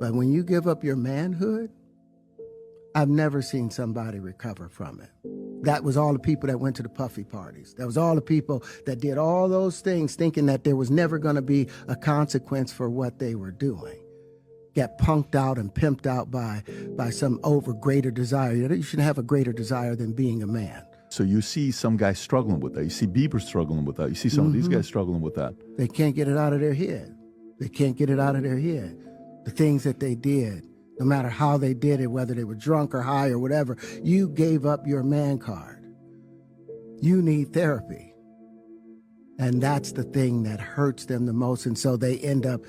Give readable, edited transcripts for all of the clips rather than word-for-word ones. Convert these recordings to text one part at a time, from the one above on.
But when you give up your manhood, I've never seen somebody recover from it. That was all the people that went to the puffy parties. That was all the people that did all those things thinking that there was never going to be a consequence for what they were doing. Get punked out and pimped out by some greater desire. You shouldn't have a greater desire than being a man. So you see some guys struggling with that. You see Bieber struggling with that. You see some of these guys struggling with that. They can't get it out of their head. They can't get it out of their head. The things that they did, no matter how they did it, whether they were drunk or high or whatever, you gave up your man card. You need therapy. And that's the thing that hurts them the most. And so they end up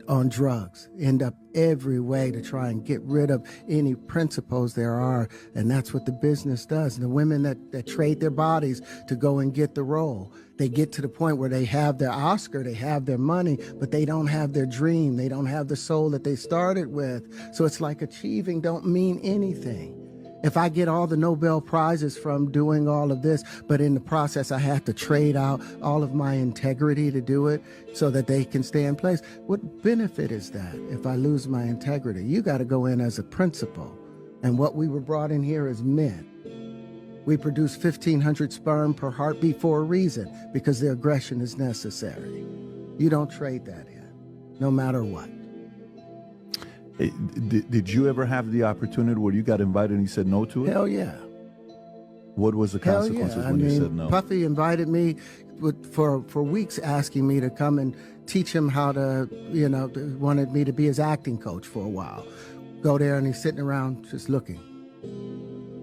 on drugs, end up every way to try and get rid of any principles there are. And that's what the business does. And the women that trade their bodies to go and get the role, they get to the point where they have their Oscar, they have their money, but they don't have their dream. They don't have the soul that they started with. So it's like achieving don't mean anything. If I get all the Nobel Prizes from doing all of this, but in the process I have to trade out all of my integrity to do it so that they can stay in place, what benefit is that if I lose my integrity? You got to go in as a principal. And what we were brought in here as men. We produce 1,500 sperm per heartbeat for a reason, because the aggression is necessary. You don't trade that in, no matter what. Did you ever have the opportunity where you got invited and you said no to it? Hell yeah. What was the consequences when you said no? Puffy invited me for weeks, asking me to come and teach him how to, wanted me to be his acting coach for a while. Go there and he's sitting around just looking.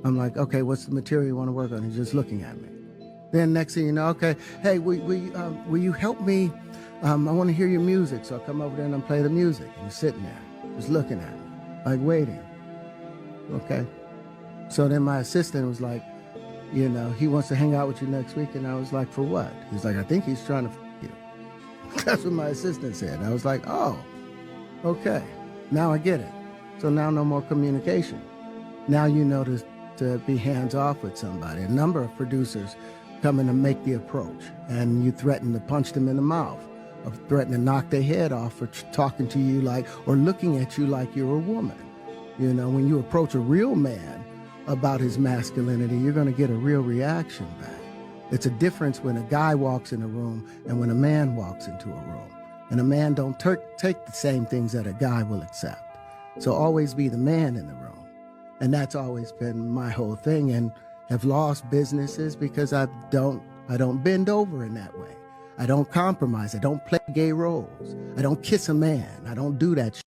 I'm like, okay, what's the material you want to work on? He's just looking at me. Then next thing you know, okay, hey, will you help me? I want to hear your music. So I come over there and I play the music. And he's sitting there, just looking at me, like waiting. Okay. So then my assistant was like, he wants to hang out with you next week. And I was like, for what? He's like, I think he's trying to f you. That's what my assistant said. I was like, oh, okay. Now I get it. So now no more communication. Now you know to be hands-off with somebody. A number of producers come in and make the approach, and you threaten to punch them in the mouth, or threaten to knock their head off for talking to you or looking at you like you're a woman. When you approach a real man about his masculinity, you're going to get a real reaction back. It's a difference when a guy walks in a room and when a man walks into a room. And a man don't take the same things that a guy will accept. So always be the man in the room. And that's always been my whole thing, and have lost businesses because I don't bend over in that way. I don't compromise. I don't play gay roles. I don't kiss a man. I don't do that shit.